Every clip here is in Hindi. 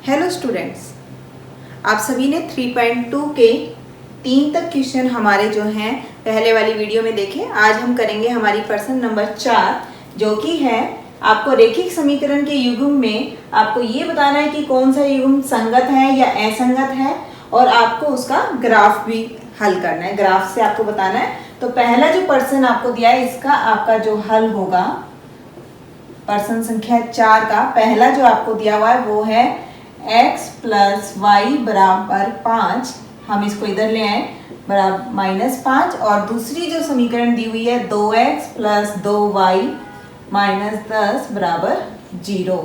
हेलो स्टूडेंट्स, आप सभी ने 3.2 के 3 तक क्वेश्चन हमारे जो हैं पहले वाली वीडियो में देखे। आज हम करेंगे हमारी प्रश्न नंबर 4 जो कि है आपको रेखिक समीकरण के युग्म में आपको ये बताना है कि कौन सा युग्म संगत है या असंगत है और आपको उसका ग्राफ भी हल करना है। ग्राफ से आपको बताना है। तो पहला जो प्रश्न आपको दिया है इसका आपका जो हल होगा प्रश्न संख्या 4 का पहला जो आपको दिया हुआ है वो है x प्लस वाई बराबर 5। हम इसको इधर ले आए बराबर -5 और दूसरी जो समीकरण दी हुई है 2x प्लस 2y -10 बराबर 0।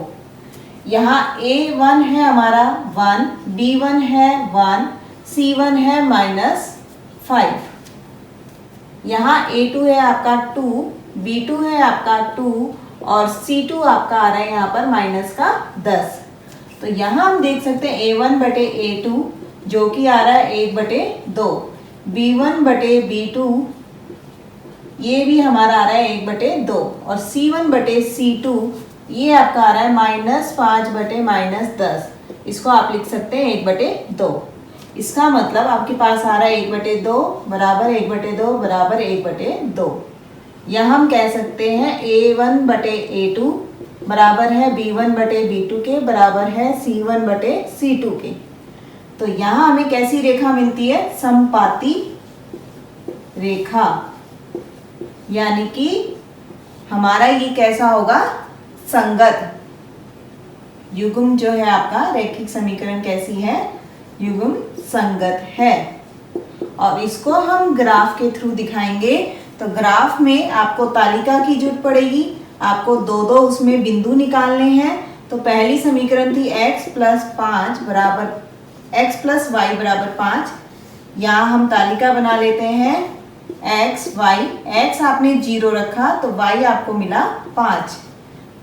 यहाँ a1 है हमारा 1, b1 है 1, c1 है -5। यहाँ a2 है आपका 2, b2 है आपका 2 और c2 आपका आ रहा है यहाँ पर -10। तो यहाँ हम देख सकते हैं a1 बटे a2 जो कि आ रहा है 1/2, b1 बटे b2 ये भी हमारा आ रहा है 1/2 और c1 बटे c2 ये आपका आ रहा है -5 बटे -10। इसको आप लिख सकते हैं 1/2। इसका मतलब आपके पास आ रहा है 1/2 बराबर 1/2 बराबर 1/2। यह हम कह सकते हैं a1 बटे a2 बराबर है b1 बटे b2 के बराबर है c1 बटे c2 के। तो यहाँ हमें कैसी रेखा मिलती है? समपाती रेखा, यानी कि हमारा ये कैसा होगा? संगत युग्म जो है आपका रेखिक समीकरण कैसी है? युग्म संगत है। और इसको हम ग्राफ के थ्रू दिखाएंगे। तो ग्राफ में आपको तालिका की जरूरत पड़ेगी, आपको दो उसमें बिंदु निकालने हैं। तो पहली समीकरण थी x प्लस वाई बराबर 5। यहाँ हम तालिका बना लेते हैं x y। x आपने 0 रखा तो y आपको मिला 5,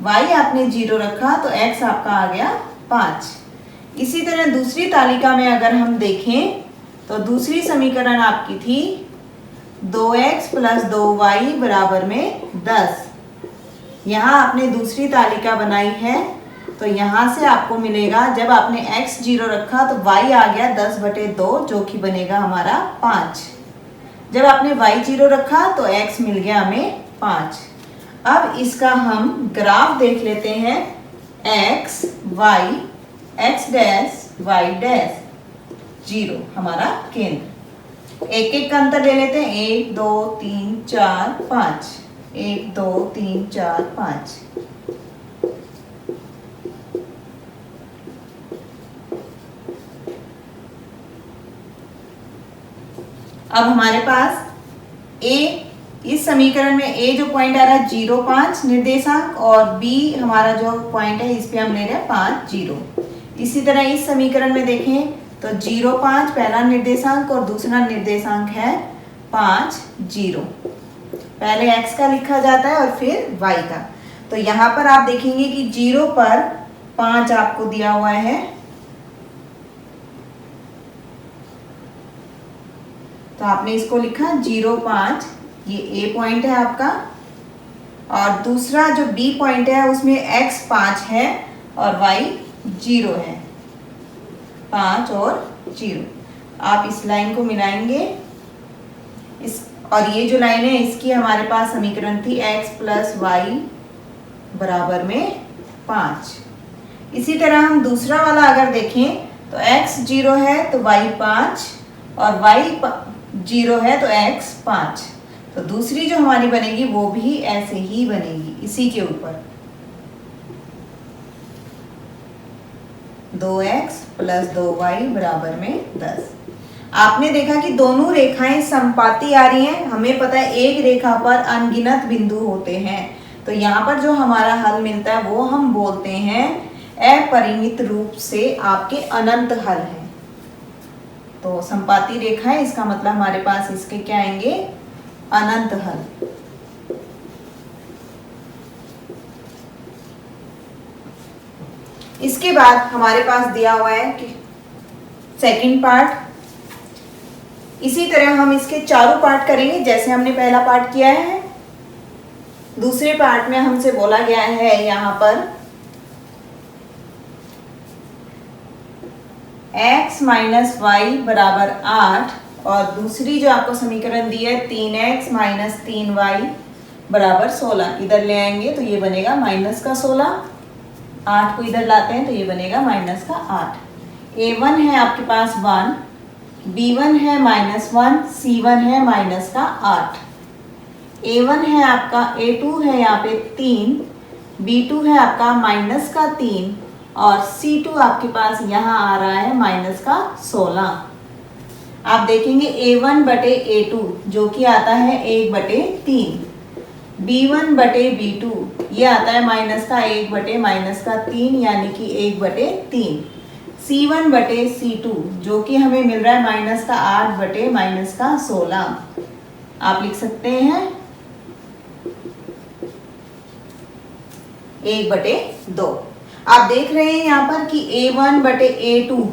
y आपने 0 रखा तो x आपका आ गया 5। इसी तरह दूसरी तालिका में अगर हम देखें तो दूसरी समीकरण आपकी थी 2x प्लस 2y बराबर में 10। यहाँ आपने दूसरी तालिका बनाई है तो यहाँ से आपको मिलेगा जब आपने x 0 रखा तो y आ गया 10/2 जो कि बनेगा हमारा 5। जब आपने y 0 रखा तो x मिल गया हमें 5। अब इसका हम ग्राफ देख लेते हैं x डैश y डैश 0 हमारा केंद्र। एक एक का अंतर ले लेते हैं 1 2 3 4 5, 1 2 3 4 5। अब हमारे पास a इस समीकरण में a जो पॉइंट आ रहा है 0 5 निर्देशांक और b हमारा जो पॉइंट है इस पे हम ले रहे हैं 5 0। इसी तरह इस समीकरण में देखें तो 0 5 पहला निर्देशांक और दूसरा निर्देशांक है 5 0। पहले x का लिखा जाता है और फिर y का। तो यहाँ पर आप देखेंगे कि 0 पर 5 आपको दिया हुआ है। तो आपने इसको लिखा 0 5, ये a पॉइंट है आपका और दूसरा जो b पॉइंट है उसमें x 5 है और y 0 है। 5 और 0। आप इस लाइन को मिलाएंगे इस और ये जो लाइन है इसकी हमारे पास समीकरण थी x प्लस वाई बराबर में 5। इसी तरह हम दूसरा वाला अगर देखें तो x 0 है तो y 5 और y 0 है तो x 5। तो दूसरी जो हमारी बनेगी वो भी ऐसे ही बनेगी इसी के ऊपर 2x प्लस 2y बराबर में 10। आपने देखा कि दोनों रेखाएं समपाती आ रही हैं। हमें पता है एक रेखा पर अनगिनत बिंदु होते हैं। तो यहाँ पर जो हमारा हल मिलता है वो हम बोलते हैं अपरिमित रूप से आपके अनंत हल है। तो समपाती रेखा है इसका मतलब हमारे पास इसके क्या आएंगे? अनंत हल। इसके बाद हमारे पास दिया हुआ है कि सेकंड पार्ट। इसी तरह हम इसके चारों पार्ट करेंगे जैसे हमने पहला पार्ट किया है। दूसरे पार्ट में हमसे बोला गया है यहाँ पर x माइनस वाई बराबर 8 और दूसरी जो आपको समीकरण दी है 3x माइनस 3y बराबर 16। इधर ले आएंगे तो ये बनेगा माइनस का 16, 8 को इधर लाते हैं तो ये बनेगा माइनस का 8। a1 है आपके पास 1, b1 है -1, c1 है माइनस का 8। a1 है आपका, a2 है यहाँ पे 3, b2 है आपका माइनस का 3 और c2 आपके पास यहाँ आ रहा है माइनस का 16। आप देखेंगे a1 बटे a2 जो कि आता है 1 बटे 3, b1 बटे b2 ये आता है माइनस का 1 बटे माइनस का 3 यानी कि 1 बटे 3, c1 बटे c2 जो कि हमें मिल रहा है माइनस का 8 बटे माइनस का 16। आप लिख सकते हैं 1 बटे 2। आप देख रहे हैं यहाँ पर कि a1 बटे a2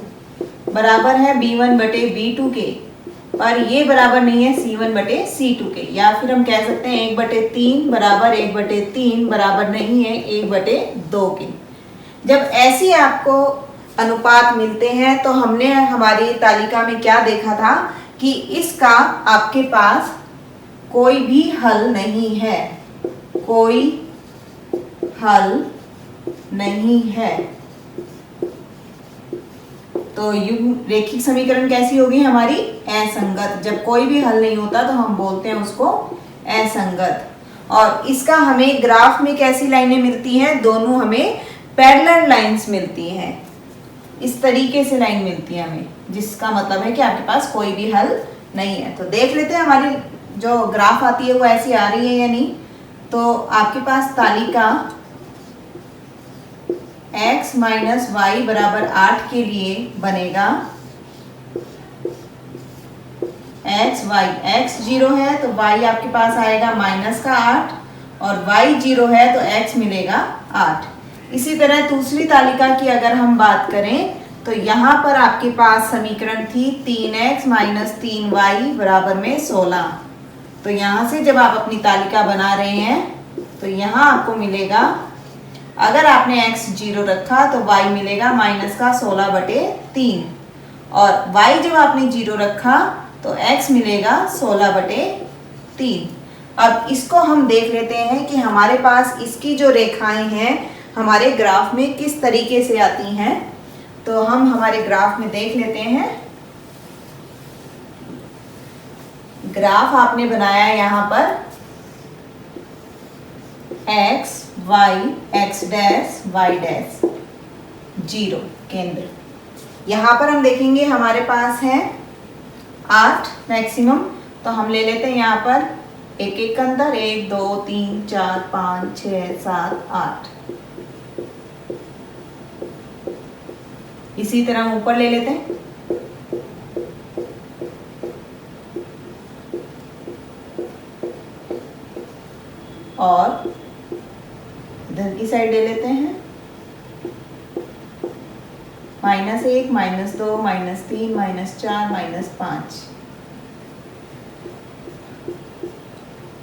बराबर है b1 बटे b2 के, और ये बराबर नहीं है c1 बटे c2 के, या फिर हम कह सकते हैं 1 बटे 3 बराबर 1 बटे 3 बराबर नहीं है 1 बटे 2 के। जब ऐसे आपको अनुपात मिलते हैं तो हमने हमारी तालिका में क्या देखा था कि इसका आपके पास कोई भी हल नहीं है, कोई हल नहीं है। तो युग्म रेखिक समीकरण कैसी होगी हमारी? असंगत। जब कोई भी हल नहीं होता तो हम बोलते हैं उसको असंगत। और इसका हमें ग्राफ में कैसी लाइनें मिलती हैं? दोनों हमें पैरेलल लाइंस मिलती हैं, इस तरीके से लाइन मिलती है हमें, जिसका मतलब है कि आपके पास कोई भी हल नहीं है। तो देख लेते हैं हमारी जो ग्राफ आती है वो ऐसी आ रही है या नहीं। तो आपके पास तालिका x माइनस वाई बराबर 8 के लिए बनेगा x y, x 0 है तो y आपके पास आएगा माइनस का 8 और y 0 है तो x मिलेगा 8। इसी तरह दूसरी तालिका की अगर हम बात करें तो यहाँ पर आपके पास समीकरण थी 3x माइनस 3y बराबर में 16। तो यहाँ से जब आप अपनी तालिका बना रहे हैं तो यहाँ आपको मिलेगा, अगर आपने x 0 रखा तो y मिलेगा माइनस का 16 बटे 3 और y जब आपने 0 रखा तो x मिलेगा 16 बटे 3। अब इसको हम देख लेते हैं कि हमारे पास इसकी जो रेखाएं हैं हमारे ग्राफ में किस तरीके से आती हैं। तो हम हमारे ग्राफ में देख लेते हैं। ग्राफ आपने बनाया यहाँ पर x y x dash y dash 0 केंद्र। यहाँ पर हम देखेंगे हमारे पास है 8 मैक्सिमम, तो हम ले लेते हैं यहाँ पर एक एक अंदर 1 2 3 4 5 6 7 8। इसी तरह हम ऊपर ले लेते हैं और इधर की साइड ले लेते हैं -1 -2 -3 -4 -5,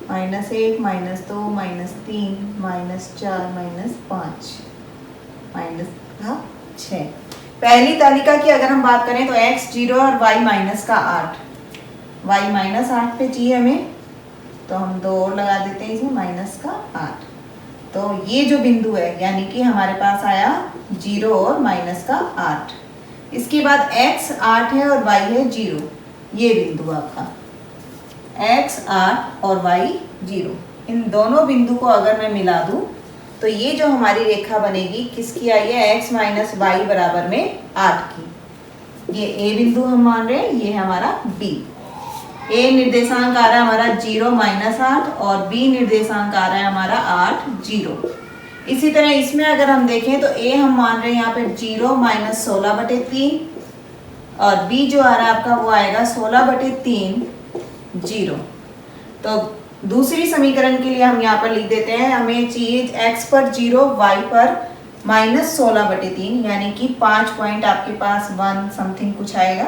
-1 -2 -3 -4 -5 -6। पहली तालिका की अगर हम बात करें तो x 0 और y माइनस का 8, y -8 पे चाहिए हमें तो हम 2 और लगा देते हैं इसमें माइनस का 8। तो ये जो बिंदु है यानी कि हमारे पास आया 0 और माइनस का 8। इसके बाद x 8 है और y है 0, ये बिंदु आपका x 8 और y 0। इन दोनों बिंदु को अगर मैं मिला दूं तो ये जो हमारी रेखा बनेगी किसकी आई है? x माइनस वाई बराबर में 8 की। ये a बिंदु हम मान रहे हैं, ये है हमारा b। a निर्देशांक आ रहा है हमारा 0 -8 और b निर्देशांक आ रहा है हमारा 8 0। इसी तरह इसमें अगर हम देखें तो a हम मान रहे हैं यहाँ पे 0 - 16 बटे 3 और b जो आ रहा है आपका वो आएगा 16 बटे 3 0। तो दूसरी समीकरण के लिए हम यहाँ पर लिख देते हैं, हमें चाहिए x पर 0 y पर -16 बटे 3 यानी कि 5 पॉइंट आपके पास 1 समथिंग कुछ आएगा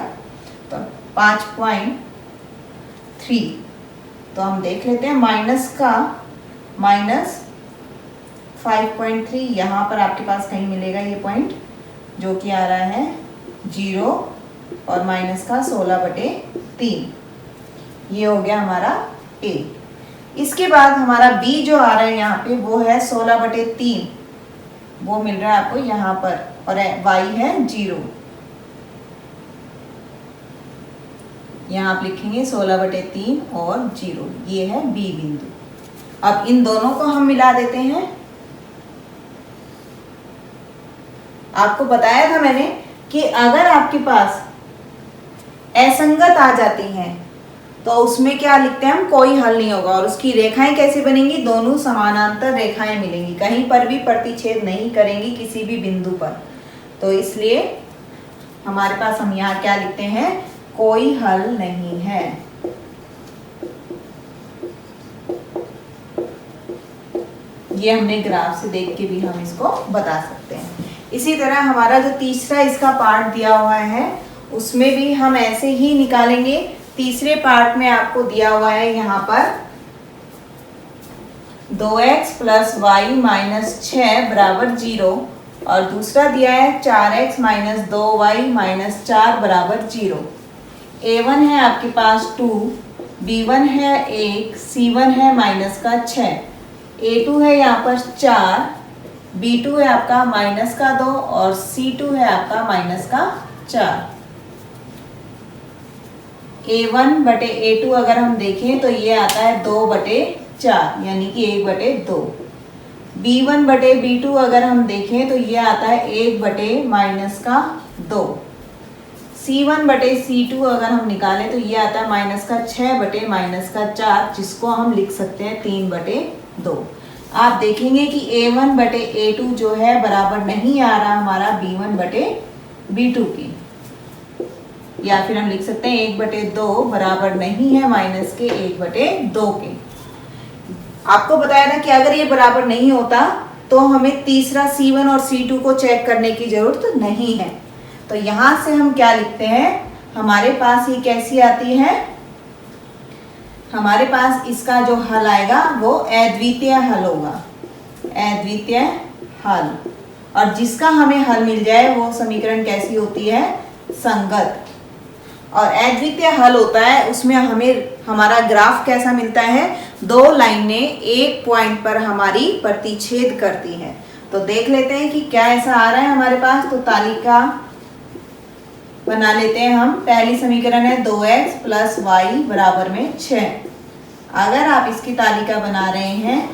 तो 5.3। तो हम देख लेते हैं माइनस का -5.3 यहाँ पर आपके पास कहीं मिलेगा ये पॉइंट जो कि आ रहा है 0 और माइनस का 16/3। ये हो गया हमारा A। इसके बाद हमारा B जो आ रहा है यहाँ पे वो है 16/3, वो मिल रहा है आपको यहाँ पर, और Y है 0। यहाँ आप लिखेंगे 16/3 और 0, ये है B बिंदु। अब इन दोनों को हम मिला देते हैं। आपको बताया था मैंने कि अगर आपके पास असंगत आ जाती हैं तो उसमें क्या लिखते हैं हम, कोई हल नहीं होगा। और उसकी रेखाएं कैसे बनेंगी, दोनों समानांतर रेखाएं मिलेंगी, कहीं पर भी प्रतिच्छेद नहीं करेंगी किसी भी बिंदु पर। तो इसलिए हमारे पास हम यहाँ क्या लिखते हैं, कोई हल नहीं है। ये हमने ग्राफ से देख के भी हम इसको बता सकते हैं। इसी तरह हमारा जो तीसरा इसका पार्ट दिया हुआ है उसमें भी हम ऐसे ही निकालेंगे। तीसरे पार्ट में आपको दिया हुआ है यहाँ पर 2x + y - 6 = 0, और दूसरा दिया है 4x - 2y - 4 = 0। a1 है आपके पास 2, b1 है 1, c1 है -6, a2 है यहाँ पर 4, b2 है आपका -2 और c2 है आपका -4। a1/a2 अगर हम देखें तो ये आता है 2/4, यानी कि 1/2। b1/b2 अगर हम देखें तो ये आता है 1/-2। c1/c2 अगर हम निकालें तो ये आता है -6/-4, जिसको हम लिख सकते हैं 3/2। आप देखेंगे कि a1/a2 जो है बराबर नहीं आ रहा हमारा b1/b2 की, या फिर हम लिख सकते हैं 1/2 बराबर नहीं है -1/2 के। आपको बताया था कि अगर ये बराबर नहीं होता तो हमें तीसरा C1 और C2 को चेक करने की जरूरत नहीं है। तो यहाँ से हम क्या लिखते हैं, हमारे पास ये कैसी आती है, हमारे पास इसका जो हल आएगा वो अद्वितीय हल होगा, अद्वितीय हल। और जिसका हमें हल मिल जाए वो समीकरण कैसी होती है, संगत। और अद्वितीय हल होता है उसमें हमें हमारा ग्राफ कैसा मिलता है, दो लाइनें एक पॉइंट पर हमारी प्रतिच्छेद करती हैं। तो देख लेते हैं कि क्या ऐसा आ रहा है हमारे पास। तो तालिका बना लेते हैं हम। पहली समीकरण है 2x + y = 6। अगर आप इसकी तालिका बना रहे हैं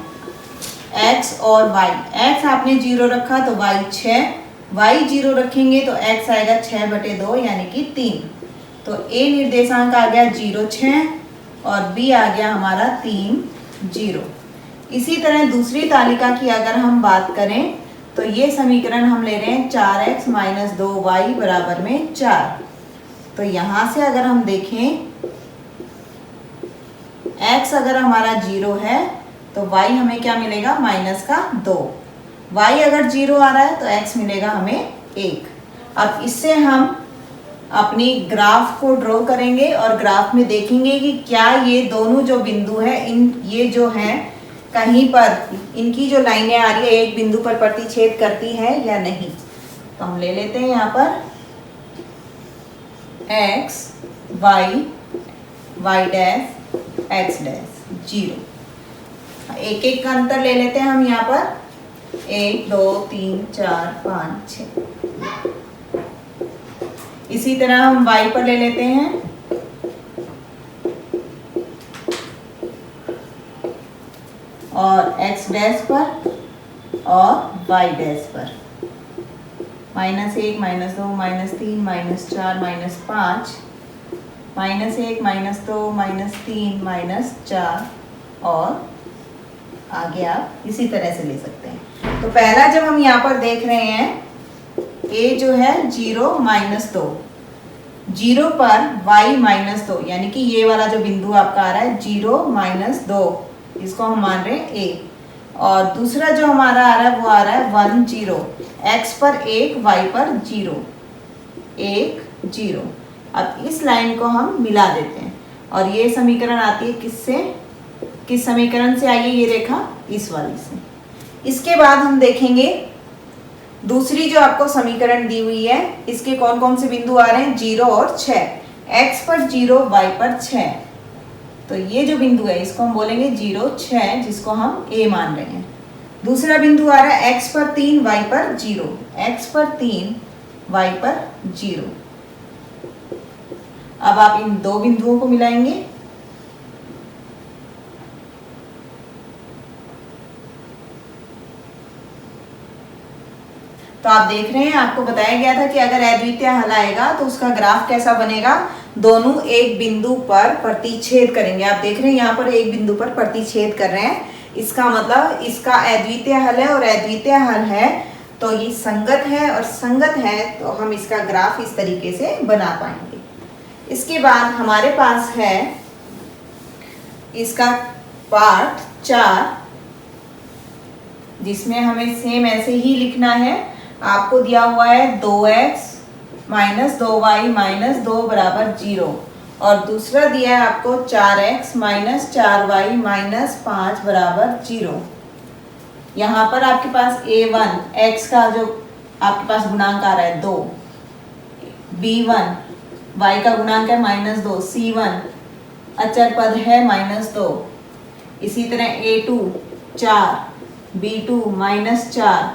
x और y, x आपने 0 रखा तो y 6, y 0 रखेंगे तो x आएगा 6/2 यानी कि 3। तो a निर्देशांक आ गया 0 6 और b आ गया हमारा 3 0। इसी तरह दूसरी तालिका की अगर हम बात करें तो ये समीकरण हम ले रहे हैं 4x - 2y = 4। तो यहाँ से अगर हम देखें x अगर हमारा 0 है तो y हमें क्या मिलेगा, -2। y अगर 0 आ रहा है तो x मिलेगा हमें 1। अब इससे हम अपनी ग्राफ को ड्रॉ करेंगे और ग्राफ में देखेंगे कि क्या ये दोनों जो बिंदु हैं ये जो हैं कहीं पर इनकी जो लाइनें आ रही है एक बिंदु पर प्रतिच्छेद करती है या नहीं। तो हम ले लेते हैं यहाँ पर x y y' x' 0। एक एक का अंतर ले लेते हैं हम यहाँ पर 1 2 3 4 5 6। इसी तरह हम y पर ले लेते हैं और x डैश पर और y डैश पर -1 -2 -3 -4 -5 -1 -2 -3 -4 और आगे आप इसी तरह से ले सकते हैं। तो पहला जब हम यहाँ पर देख रहे हैं a जो है 0 -2, 0 पर y -2 यानी कि ये वाला जो बिंदु आपका आ रहा है 0 -2, इसको हम मान रहे हैं a। और दूसरा जो हमारा आ रहा है वो आ रहा है 1 0, x पर 1 y पर 0 1 0। अब इस लाइन को हम मिला देते हैं और ये समीकरण आती है किससे, किस समीकरण से आई है ये रेखा, इस वाली से। इसके बाद हम देखेंगे दूसरी जो आपको समीकरण दी हुई है, इसके कौन कौन से बिंदु आ रहे हैं? 0 और 6। x पर 0, y पर 6। तो ये जो बिंदु है इसको हम बोलेंगे 0, 6, जिसको हम a मान रहे हैं। दूसरा बिंदु आ रहा है x पर 3, y पर 0। x पर 3, y पर 0। अब आप इन दो बिंदुओं को मिलाएंगे। तो आप देख रहे हैं, आपको बताया गया था कि अगर अद्वितीय हल आएगा तो उसका ग्राफ कैसा बनेगा? दोनों एक बिंदु पर प्रतिच्छेद करेंगे। आप देख रहे हैं यहाँ पर एक बिंदु पर प्रतिच्छेद कर रहे हैं। इसका मतलब इसका अद्वितीय हल है और अद्वितीय हल है तो ये संगत है, और संगत है तो हम इसका ग्राफ इस तरीके से बना पाएंगे। इसके बाद हमारे पास है इसका पार्ट 4, जिसमें हमें सेम ऐसे ही लिखना है। आपको दिया हुआ है 2x - 2y - 2 बराबर 0, और दूसरा दिया है आपको 4x - 4y - 5 बराबर 0। यहाँ पर आपके पास a1 x का जो आपके पास गुणांक आ रहा है 2, b1 y का गुणांक है -2, c1 अचर पद है -2, इसी तरह a2 4, b2 -4,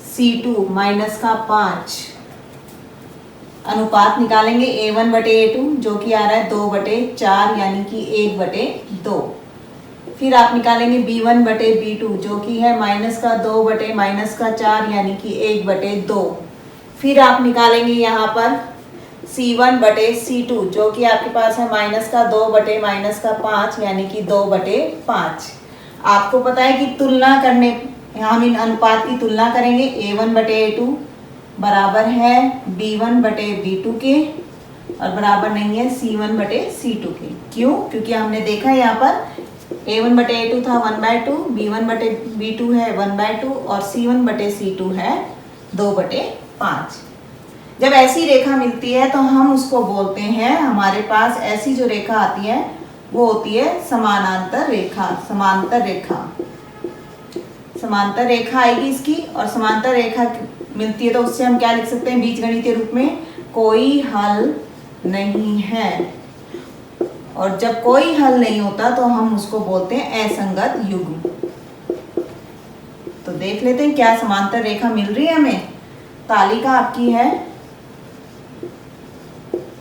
c2 -5। अनुपात निकालेंगे a1/a2 जो कि आ रहा है 2/4 यानी कि 1/2। फिर आप निकालेंगे b1/b2 जो कि है -2/-4 यानी कि 1/2। फिर आप निकालेंगे यहाँ पर c1/c2 जो कि आपके पास है -2/-5 यानी कि 2/5। आपको पता है कि तुलना करने, हम इन अनुपात की तुलना करेंगे। a1/a2 बराबर है b1/b2 के और बराबर नहीं है c1/c2 के। क्यों? क्योंकि हमने देखा यहाँ पर a1/a2 था 1/2, b1/b2 है 1/2 और c1/c2 है 2/5। जब ऐसी रेखा मिलती है तो हम उसको बोलते हैं, हमारे पास ऐसी जो रेखा आती है वो होती है समानांतर रेखा। समांतर रेखा, समांतर रेखा आएगी इसकी, और समांतर रेखा मिलती है तो उससे हम क्या लिख सकते हैं बीजगणितीय रूप में? कोई हल नहीं है। और जब कोई हल नहीं होता तो हम उसको बोलते हैं असंगत युग्म। तो देख लेते हैं क्या समांतर रेखा मिल रही है हमें। तालिका आपकी है,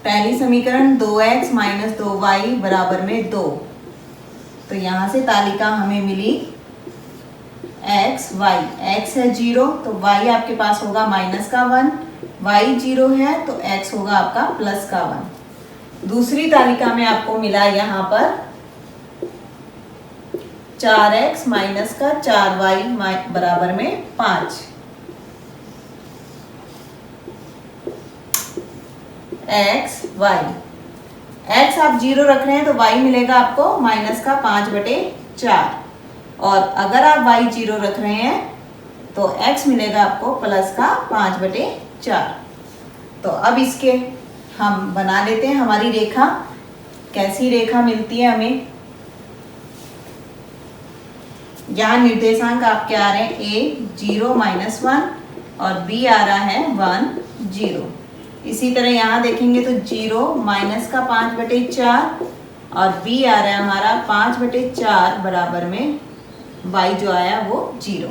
पहली समीकरण 2x - 2y बराबर में 2। तो यहां से तालिका हमें मिली x y। x है 0 तो y आपके पास होगा -1, y 0 है तो x होगा आपका +1। दूसरी तालिका में आपको मिला यहाँ पर 4x - 4y बराबर में 5। x y, x आप 0 रख रहे हैं तो y मिलेगा आपको -5/4, और अगर आप y 0 रख रहे हैं तो x मिलेगा आपको +5/4। तो अब इसके हम बना लेते हैं हमारी रेखा। कैसी रेखा मिलती है हमें? यहाँ निर्देशांक आपके आ रहे हैं a 0 - 1 और b आ रहा है 1 0। इसी तरह यहाँ देखेंगे तो 0 -5/4 और b आ रहा है हमारा 5/4 बराबर में y जो आया वो 0।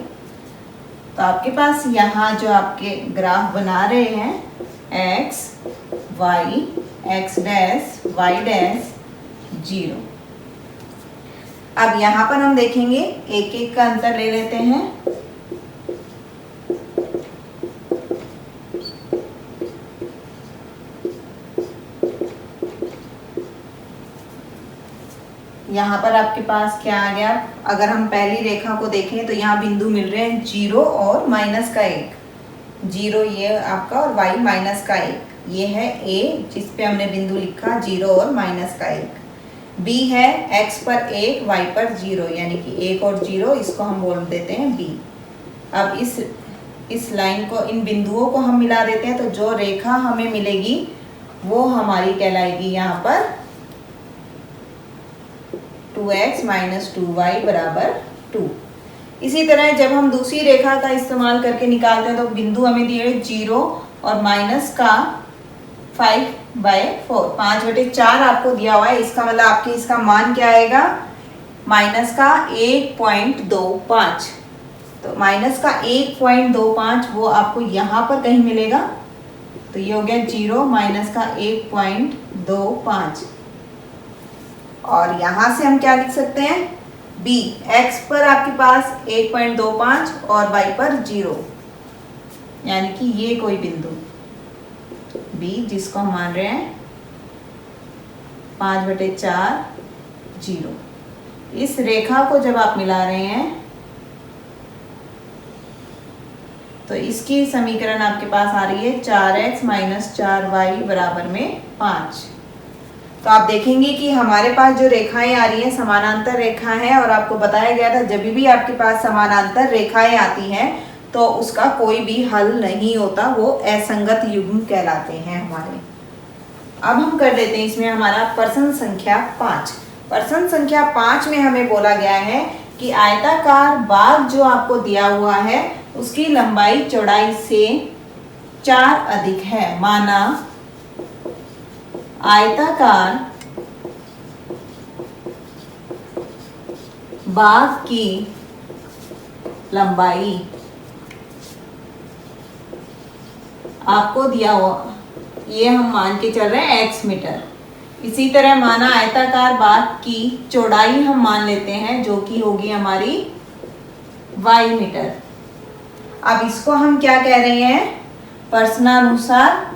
तो आपके पास यहाँ जो आपके ग्राफ बना रहे हैं x y x dash y dash 0। अब यहाँ पर हम देखेंगे एक एक का अंतर ले लेते हैं। यहाँ पर आपके पास क्या आ गया? अगर हम पहली रेखा को देखें तो यहाँ बिंदु मिल रहे हैं 0 और -1। 0 ये आपका और y -1। ये है a जिस पे हमने बिंदु लिखा 0 और -1। b है x पर 1 y पर 0 यानी कि 1 और 0, इसको हम बोल देते हैं b। अब इस लाइन को, इन बिंदुओं को हम मिला देते हैं तो जो रेखा हमें मिलेगी वो हमारी कहलाएगी यहाँ पर 2x - 2y बराबर 2। इसी तरह जब हम दूसरी रेखा का इस्तेमाल करके निकालते हैं तो बिंदु हमें दिए 0 और माइनस का 5/4, 5/4 आपको दिया हुआ है। इसका मतलब आपके इसका मान क्या आएगा, माइनस का 1.25। तो माइनस का 1.25 वो आपको यहाँ पर कहीं मिलेगा। तो ये हो गया 0 माइनस का 1.25। और यहाँ से हम क्या लिख सकते हैं, b, x पर आपके पास 1.25 और y पर 0, यानी कि ये कोई बिंदु b जिसको हम मान रहे हैं 5/4 0। इस रेखा को जब आप मिला रहे हैं तो इसकी समीकरण आपके पास आ रही है 4x - 4y बराबर में 5। तो आप देखेंगे कि हमारे पास जो रेखाएं आ रही हैं समानांतर रेखा है, और आपको बताया गया था जब भी आपके पास समानांतर रेखाएं आती हैं तो उसका कोई भी हल नहीं होता, वो असंगत युग्म कहलाते हैं हमारे। अब हम कर देते हैं इसमें हमारा प्रश्न संख्या 5। प्रश्न संख्या 5 में हमें बोला गया है कि आयताकार बाग जो आपको दिया हुआ है उसकी लंबाई चौड़ाई से 4 अधिक है। माना आयताकार बाग की लंबाई आपको दिया हुआ, ये हम मान के चल रहे हैं x मीटर। इसी तरह माना आयताकार बाग की चौड़ाई हम मान लेते हैं जो कि होगी हमारी y मीटर। अब इसको हम क्या कह रहे हैं, प्रश्नानुसार,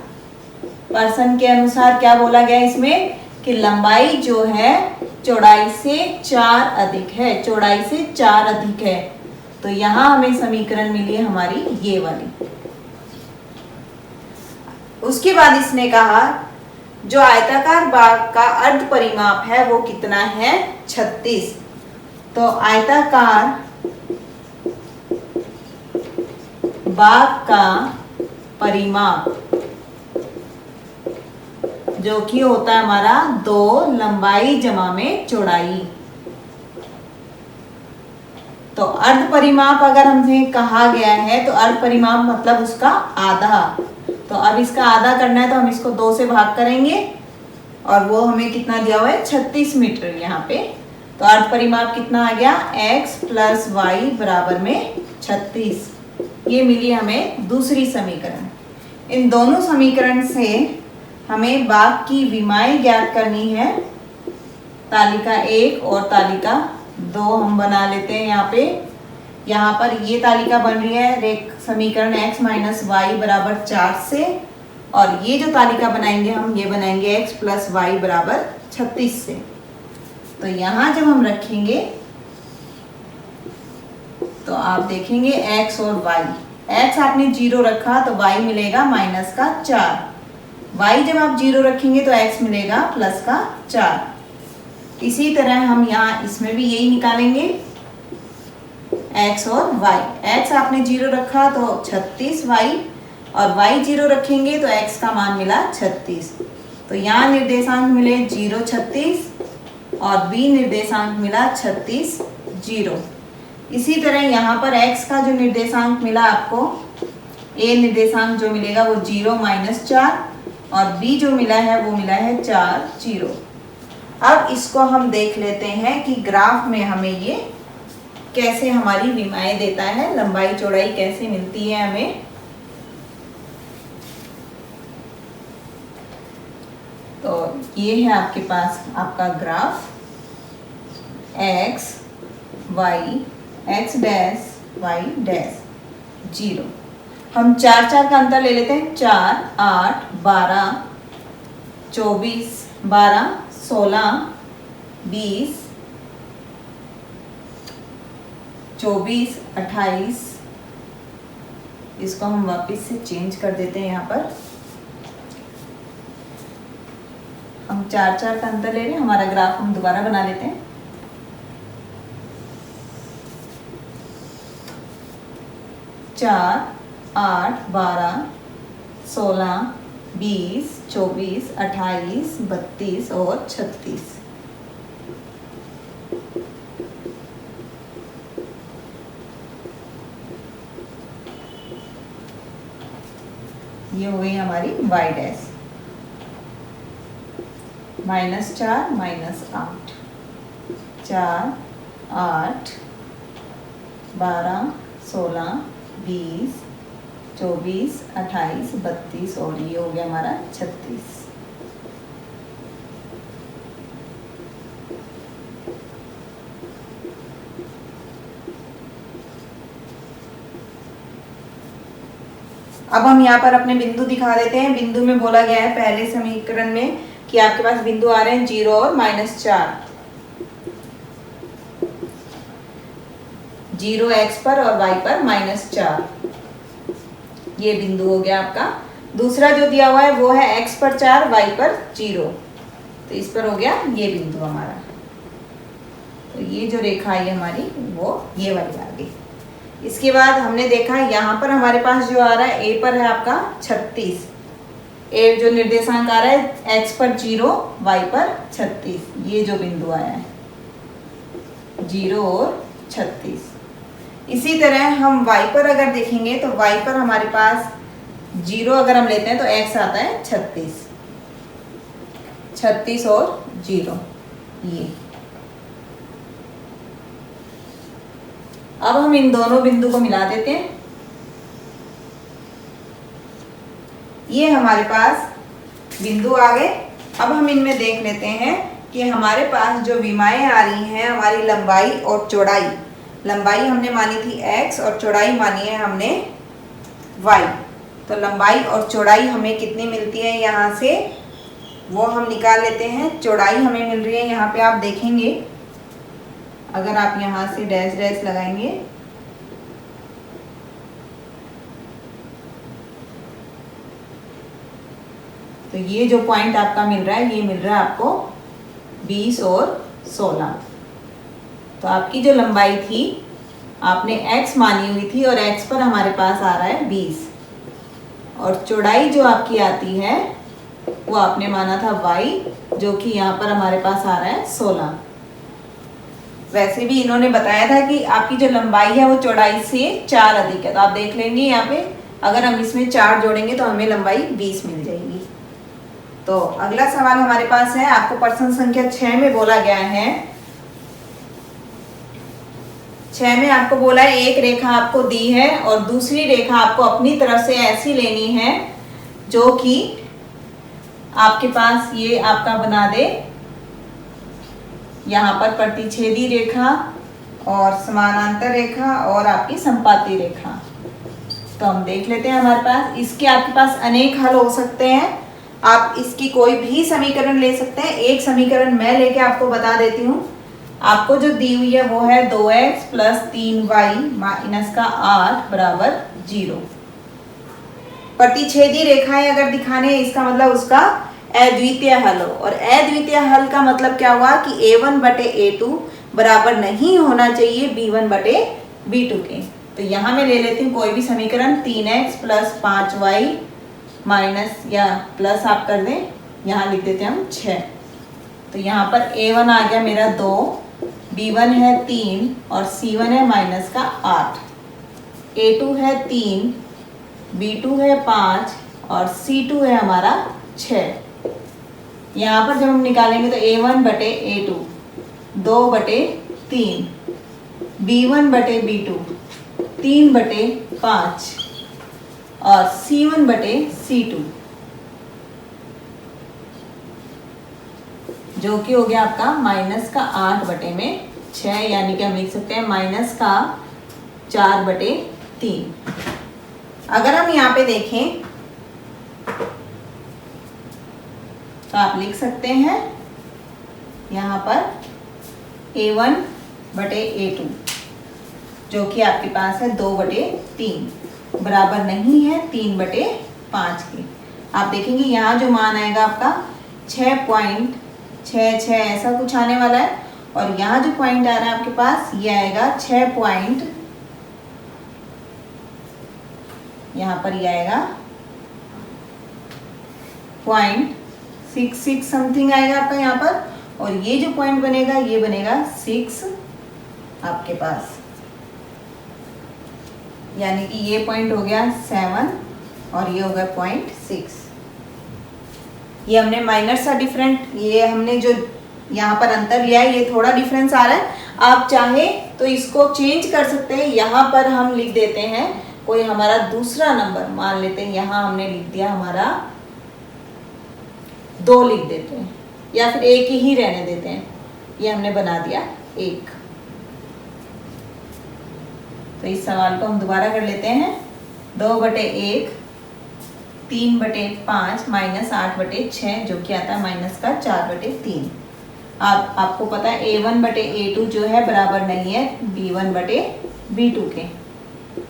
प्रश्न के अनुसार क्या बोला गया इसमें कि लंबाई जो है चौड़ाई से 4 अधिक है, चौड़ाई से 4 अधिक है। तो यहां हमें समीकरण मिली है हमारी ये वाली। उसके बाद इसने कहा जो आयताकार बाग का अर्ध परिमाप है वो कितना है, 36। तो आयताकार बाग का परिमाप जो कि होता है हमारा 2 लंबाई जमा में चौड़ाई। तो अर्ध परिमाप अगर हमसे कहा गया है तो अर्ध परिमाप मतलब उसका आधा। तो अब इसका आधा करना है तो हम इसको 2 से भाग करेंगे और वो हमें कितना दिया हुआ है, 36 मीटर यहाँ पे। तो अर्ध परिमाप कितना आ गया, x + y बराबर में 36। ये मिली हमें दूसरी समीकरण। इन दोनों समीकरण से हमें बाग की विमाएं ज्ञात करनी है। तालिका 1 और तालिका 2 हम बना लेते हैं। यहाँ पर ये तालिका बन रही है समीकरण x - y बराबर 4 से, और ये जो तालिका बनाएंगे हम ये बनाएंगे x + y बराबर 36 से। तो यहाँ जब हम रखेंगे तो आप देखेंगे x और y, x आपने 0 रखा तो y मिलेगा -4, y जब आप 0 रखेंगे तो x मिलेगा +4। इसी तरह हम यहाँ इसमें भी यही निकालेंगे x और y। x आपने 0 रखा तो 36y, और y 0 रखेंगे तो x का मान मिला 36। तो यहाँ निर्देशांक मिले 0 36 और b निर्देशांक मिला 36 0। इसी तरह यहाँ पर x का जो निर्देशांक मिला आपको, a निर्देशांक जो मिलेगा वो 0 - 4, और b जो मिला है वो मिला है 4 0। अब इसको हम देख लेते हैं कि ग्राफ में हमें ये कैसे हमारी विमाएं देता है, लंबाई चौड़ाई कैसे मिलती है हमें। तो ये है आपके पास आपका graph x dash y dash 0। हम 4 का अंतर ले लेते हैं। 4 8 12 24 12 16 20 24 28। इसको हम वापस से चेंज कर देते हैं। यहाँ पर हम 4 का अंतर ले रहे हैं। हमारा ग्राफ हम दोबारा बना लेते हैं। 4 8 12 16 20 24 28 32 और 36। ये हो गई हमारी y डैश। -4 -8, 4 8 12 16 20 24 28 32 और ये हो गया हमारा 36। अब हम यहाँ पर अपने बिंदु दिखा देते हैं। बिंदु में बोला गया है पहले समीकरण में कि आपके पास बिंदु आ रहे हैं 0 और -4, 0 x पर और y पर -4, ये बिंदु हो गया आपका। दूसरा जो दिया हुआ है वो है x पर 4 y पर 0, तो इस पर हो गया ये बिंदु हमारा। तो ये जो रेखा है हमारी वो ये वाली आ गई। इसके बाद हमने देखा यहाँ पर हमारे पास जो आ रहा है a पर है आपका 36, a जो निर्देशांक आ रहा है x पर 0 y पर 36, ये जो बिंदु आया है 0 और 36। इसी तरह हम y पर अगर देखेंगे तो y पर हमारे पास 0 अगर हम लेते हैं तो x आता है 36, 36 और 0 ये। अब हम इन दोनों बिंदु को मिला देते हैं। ये हमारे पास बिंदु आ गए। अब हम इनमें देख लेते हैं कि हमारे पास जो विमाएं आ रही हैं, हमारी लंबाई और चौड़ाई। लंबाई हमने मानी थी x और चौड़ाई मानी है हमने y। तो लंबाई और चौड़ाई हमें कितनी मिलती है यहाँ से वो हम निकाल लेते हैं। चौड़ाई हमें मिल रही है, यहाँ पे आप देखेंगे अगर आप यहाँ से डैश डैश लगाएंगे तो ये जो पॉइंट आपका मिल रहा है ये मिल रहा है आपको 20 और 16। तो आपकी जो लंबाई थी आपने x मानी हुई थी और x पर हमारे पास आ रहा है 20, और चौड़ाई जो आपकी आती है वो आपने माना था y, जो कि यहाँ पर हमारे पास आ रहा है 16। वैसे भी इन्होंने बताया था कि आपकी जो लंबाई है वो चौड़ाई से 4 अधिक है, तो आप देख लेंगे यहाँ पे अगर हम इसमें 4 जोड़ेंगे तो हमें लंबाई 20 मिल जाएगी। तो अगला सवाल हमारे पास है, आपको प्रश्न संख्या 6 में बोला गया है, 6 में आपको बोला है एक रेखा आपको दी है और दूसरी रेखा आपको अपनी तरफ से ऐसी लेनी है जो कि आपके पास ये आपका बना दे यहाँ पर प्रतिच्छेदी रेखा और समानांतर रेखा और आपकी संपाती रेखा। तो हम देख लेते हैं हमारे पास इसके आपके पास अनेक हल हो सकते हैं। आप इसकी कोई भी समीकरण ले सकते हैं। एक समीकरण मैं लेके आपको बता देती हूँ। आपको जो दी हुई है वो है 2x + 3y - 8 बराबर 0। प्रतिच्छेदी रेखाएं अगर दिखाने हैं इसका मतलब उसका अद्वितीय हल हो, और अद्वितीय हल का मतलब क्या हुआ कि a1 बटे a2 बराबर नहीं होना चाहिए b1 बटे b2 के। तो यहाँ मैं ले लेती हूँ कोई भी समीकरण, 3x + 5y माइनस या प्लस आप कर दें, यहाँ लिख देते हैं हम 6। तो यहाँ पर a1 आ गया मेरा 2, b1 है 3 और c1 है -8, a2 है 3, b2 है 5 और c2 है हमारा 6। यहाँ पर जब हम निकालेंगे तो a1 बटे a2 2 बटे 3, b1 बटे b2 3 बटे 5 और c1 बटे c2, जो कि हो गया आपका -8 बटे में 6, यानी कि हम लिख सकते हैं -4 बटे 3। अगर हम यहाँ पे देखें तो आप लिख सकते हैं यहाँ पर a1 बटे a2 जो कि आपके पास है 2 बटे 3 बराबर नहीं है 3 बटे 5 के। आप देखेंगे यहाँ जो मान आएगा आपका 6.66 ऐसा कुछ आने वाला है, और यहाँ जो पॉइंट आ रहा है आपके पास ये आएगा 6 यहाँ पर ये आएगा 0.66 समथिंग आएगा आपका यहाँ पर, और ये जो पॉइंट बनेगा ये बनेगा 6 आपके पास, यानी कि ये पॉइंट हो गया 7 और ये होगा 0.6। ये हमने माइनर सा डिफरेंट, ये हमने जो यहाँ पर अंतर लिया है ये थोड़ा डिफरेंस आ रहा है। आप चाहे तो इसको चेंज कर सकते हैं। यहाँ पर हम लिख देते हैं कोई हमारा दूसरा नंबर, मान लेते हैं यहाँ हमने लिख दिया हमारा 2 लिख देते हैं, या फिर 1 ही रहने देते हैं। ये हमने बना दिया 1। तो इस सवाल को हम दोबारा कर लेते हैं। 2/1 3/5 माइनस 8/6 जो कि आता है माइनस का 4/3। आपको पता है A1/A2 जो है बराबर नहीं है B1/B2 के।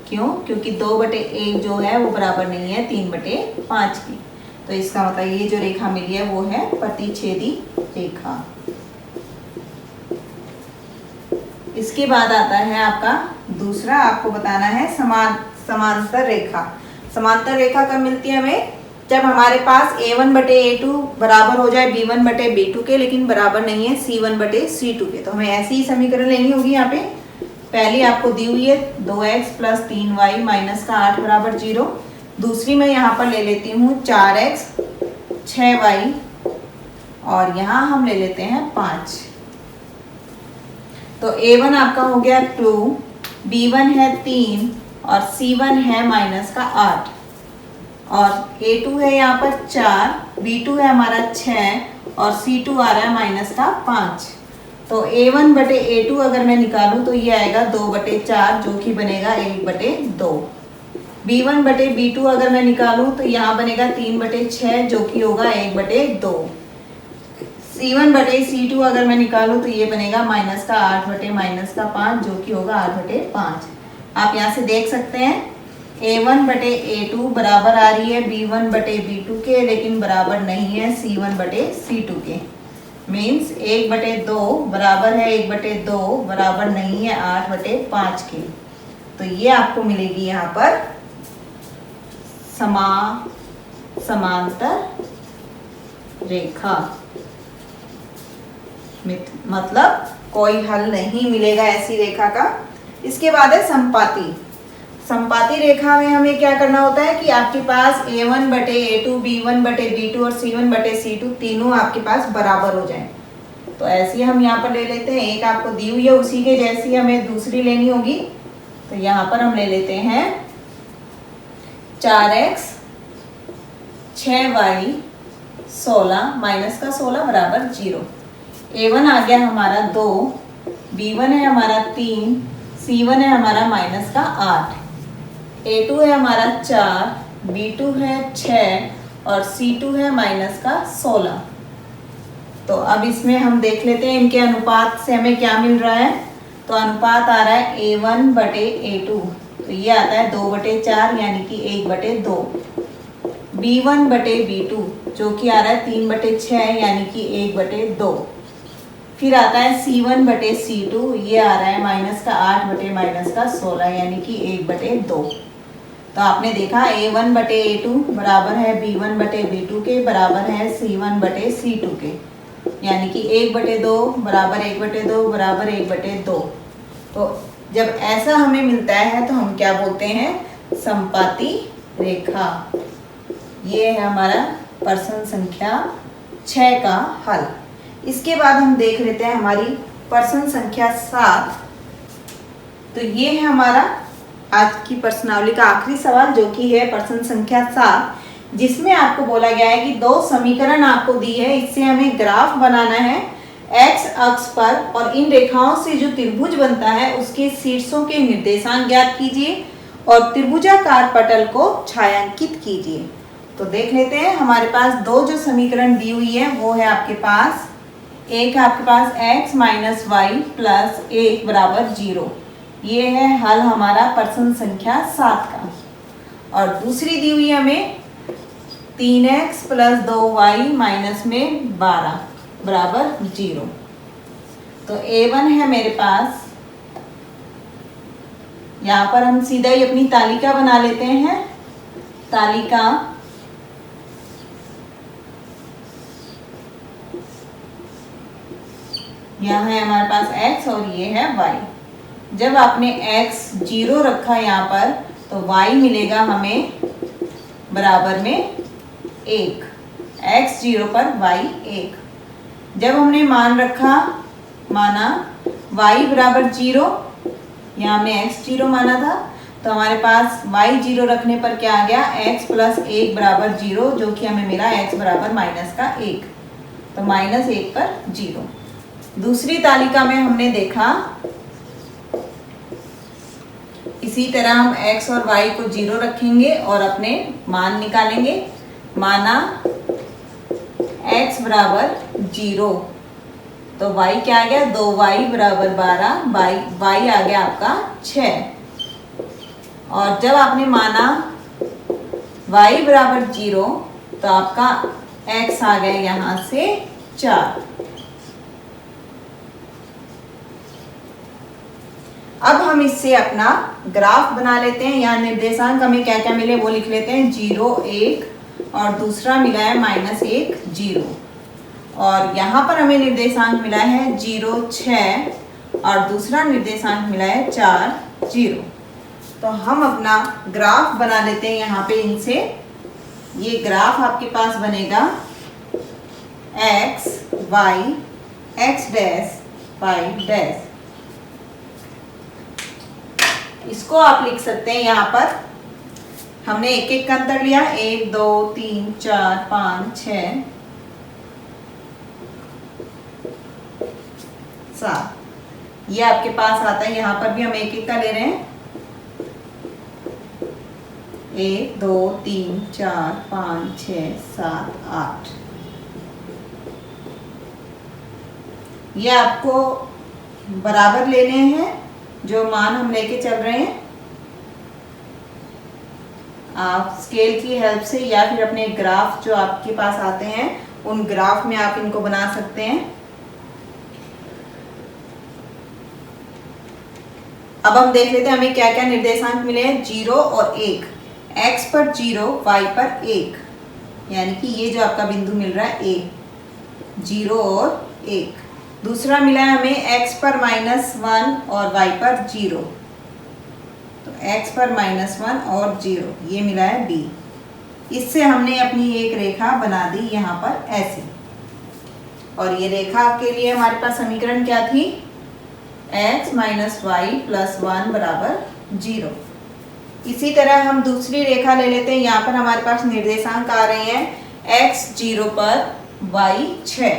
क्यों? क्योंकि 2/1 जो है वो बराबर नहीं है 3/5 की। तो इसका मतलब ये जो रेखा मिली है वो है प्रतिच्छेदी रेखा। इसके बाद आता है आपका दूसरा, आपको बताना है समांतर रेखा। समांतर रेखा कब मिलती है हमें? जब हमारे पास A1/A2 बराबर हो जाए B1/B2 के, लेकिन बराबर नहीं है C1/C2 के। तो हमें ऐसी ही समीकरण लेनी होगी। यहाँ पे पहली आपको दी हुई है 2x + 3y माइनस का 8 बराबर 0। दूसरी मैं यहाँ पर ले लेती हूँ 4x 6y और यहाँ हम ले लेते हैं 5। तो A1 आपका हो गया 2, B1 है 3 और C1 है माइनस का 8 और A2 है यहाँ पर 4, B2 है हमारा 6 और C2 आ रहा है माइनस का 5। तो A1/A2 अगर मैं निकालूं तो ये आएगा 2/4 जो कि बनेगा 1/2। B1/B2 अगर मैं निकालूं तो यहाँ बनेगा 3/6 जो कि होगा 1/2। C1/C2 अगर मैं निकालूं तो ये बनेगा माइनस का 8/-5 जो कि होगा 8/5। आप यहाँ से देख सकते हैं A1/A2 बराबर आ रही है B1/B2 के, लेकिन बराबर नहीं है C1/C2 के। मीन्स 1/2 बराबर है 1/2 बराबर नहीं है 8/5 के। तो ये आपको मिलेगी यहाँ पर समांतर रेखा। मतलब कोई हल नहीं मिलेगा ऐसी रेखा का। इसके बाद है संपाती। संपाती रेखा में हमें क्या करना होता है कि आपके पास A1/A2 B1/B2 और C1/C2 तीनों आपके पास बराबर हो जाएं। तो ऐसी हम यहाँ पर ले लेते हैं। एक आपको दी हुई है उसी के जैसी हमें दूसरी लेनी होगी। तो यहाँ पर हम ले लेते हैं 4x 6y 16 माइनस का 16 बराबर 0। A1 आ गया हमारा 2, B1 है हमारा 3, C1 है हमारा माइनस का 8, A2 है हमारा 4, B2 है 6 और C2 है माइनस का 16। तो अब इसमें हम देख लेते हैं इनके अनुपात से हमें क्या मिल रहा है। तो अनुपात आ रहा है A1/A2, तो ये आता है 2/4 यानी कि 1/2। B1/B2 जो कि आ रहा है 3/6 यानी कि 1/2। फिर आता है C1/C2, ये आ रहा है माइनस का 8/-16 यानी कि 1/2। तो आपने देखा A1/A2 बराबर है B1/B2 के, बराबर है C1/C2 के, यानी कि 1/2 बराबर 1/2 बराबर 1/2। तो जब ऐसा हमें मिलता है तो हम क्या बोलते हैं? संपाती रेखा। ये है हमारा प्रश्न संख्या 6 का हल। इसके बाद हम देख लेते हैं हमारी प्रश्न संख्या 7। तो ये है हमारा आज की प्रश्नावली का आखिरी सवाल जो कि है प्रश्न संख्या 7, जिसमें आपको बोला गया है कि 2 समीकरण आपको दी है, इससे हमें ग्राफ बनाना है x अक्ष पर और इन रेखाओं से जो त्रिभुज बनता है उसके शीर्षों के निर्देशांक ज्ञात कीजिए और त्रिभुजाकार पटल को छायांकित कीजिए। तो देख लेते हैं हमारे पास 2 जो समीकरण दी हुई है वो है आपके पास, एक आपके पास x - y + 1 बराबर 0। ये है हल हमारा प्रश्न संख्या 7 का। और दूसरी दी हुई हमें 3x + 2y - 12 बराबर 0। तो A1 है मेरे पास, यहाँ पर हम सीधा ही अपनी तालिका बना लेते हैं। तालिका यहाँ है हमारे पास x और ये है y। जब आपने x 0 रखा यहाँ पर तो y मिलेगा हमें बराबर में 1, x 0 पर y 1। जब हमने मान रखा, माना y बराबर 0, यहाँ हमने x 0 माना था, तो हमारे पास y 0 रखने पर क्या आ गया, x प्लस 1 बराबर 0, जो कि हमें मिला x बराबर माइनस का 1, तो माइनस 1 पर 0। दूसरी तालिका में हमने देखा इसी तरह हम x और y को 0 रखेंगे और अपने मान निकालेंगे। माना x बराबर 0, तो y क्या आ गया, 2y बराबर 12, y आ गया आपका 6। और जब आपने माना y बराबर 0, तो आपका x आ गया यहाँ से 4। अब हम इससे अपना ग्राफ बना लेते हैं। यहाँ निर्देशांक हमें क्या क्या मिले वो लिख लेते हैं, 0 1 और दूसरा मिला है -1 0। और यहाँ पर हमें निर्देशांक मिला है 0 6 और दूसरा निर्देशांक मिला है 4 0। तो हम अपना ग्राफ बना लेते हैं यहाँ पे इनसे। ये ग्राफ आपके पास बनेगा x y x dash y dash. इसको आप लिख सकते हैं, यहाँ पर हमने एक एक का अंतर लिया, 1 2 3 4 5 6 7, ये आपके पास आता है। यहाँ पर भी हम एक एक का ले रहे हैं, 1 2 3 4 5 6 7 8। ये आपको बराबर लेने हैं जो मान हम लेके चल रहे हैं। आप स्केल की हेल्प से या फिर अपने ग्राफ जो आपके पास आते हैं उन ग्राफ में आप इनको बना सकते हैं। अब हम देख लेते हैं हमें क्या क्या निर्देशांक मिले हैं, 0 और 1। x पर 0, y पर 1, यानी कि ये जो आपका बिंदु मिल रहा है a, 0 और 1। दूसरा मिला है हमें x पर -1 और y पर 0, तो x पर -1 और 0 ये मिला है b। इससे हमने अपनी एक रेखा बना दी यहाँ पर ऐसे। और ये रेखा के लिए हमारे पास समीकरण क्या थी, x - y + 1 बराबर 0। इसी तरह हम दूसरी रेखा ले लेते हैं। यहाँ पर हमारे पास निर्देशांक आ रहे हैं x 0 पर y 6,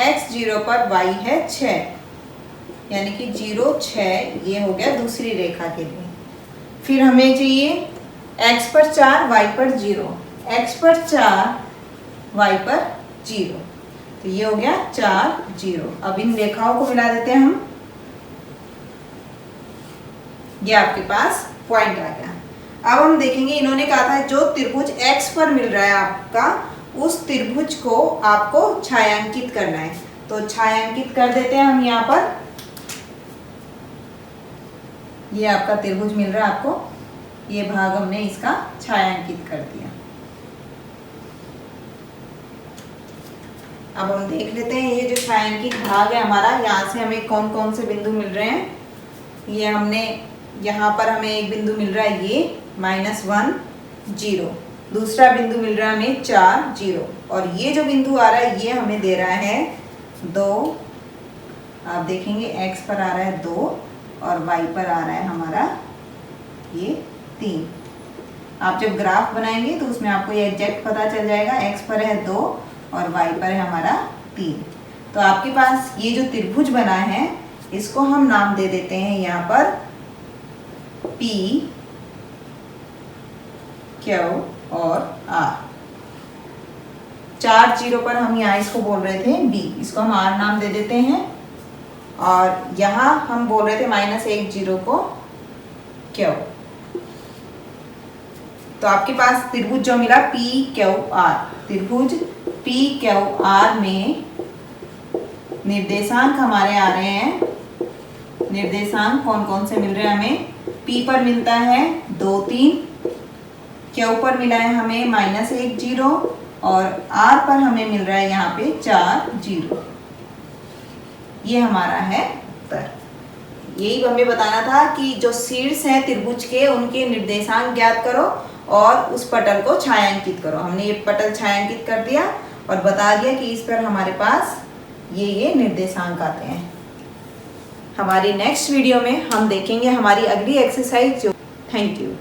x 0 पर y है 6, यानी कि 0 6, ये हो गया दूसरी रेखा के लिए। फिर हमें चाहिए x पर 4 y पर 0, x पर 4 y पर 0, तो ये हो गया 4 0। अब इन रेखाओं को मिला देते हैं हम, ये आपके पास पॉइंट आ गया। अब हम देखेंगे, इन्होंने कहा था जो त्रिभुज x पर मिल रहा है आपका, उस त्रिभुज को आपको छायांकित करना है। तो छायांकित कर देते हैं हम यहाँ पर। ये आपका त्रिभुज मिल रहा है आपको, ये भाग हमने इसका छायांकित कर दिया। अब हम देख लेते हैं ये जो छायांकित भाग है हमारा, यहाँ से हमें कौन कौन से बिंदु मिल रहे हैं। ये हमने यहाँ पर हमें एक बिंदु मिल रहा है ये -1 0, दूसरा बिंदु मिल रहा है हमें 4 0, और ये जो बिंदु आ रहा है ये हमें दे रहा है 2। आप देखेंगे x पर आ रहा है 2 और y पर आ रहा है हमारा ये 3। आप जब ग्राफ बनाएंगे तो उसमें आपको ये एग्जैक्ट पता चल जाएगा, x पर है 2 और y पर है हमारा 3। तो आपके पास ये जो त्रिभुज बना है इसको हम नाम दे देते हैं यहाँ पर P Q और R। 4 0 पर हम यहाँ इसको बोल रहे थे B, इसको हम R नाम दे देते हैं। और यहाँ हम बोल रहे थे -1 0 को Q। तो आपके पास त्रिभुज जो मिला P Q R, त्रिभुज P Q R में निर्देशांक हमारे आ रहे हैं। निर्देशांक कौन कौन से मिल रहे हैं हमें, P पर मिलता है 2 3, Q पर मिला है हमें -1 0 और R पर हमें मिल रहा है यहाँ पे 4 0। ये हमारा है उत्तर। यही हमें बताना था कि जो शीर्ष हैं त्रिभुज के उनके निर्देशांक ज्ञात करो और उस पटल को छायांकित करो। हमने ये पटल छायांकित कर दिया और बता दिया कि इस पर हमारे पास ये निर्देशांक आते हैं। हमारी नेक्स्ट वीडियो में हम देखेंगे हमारी अगली एक्सरसाइज जो। Thank you.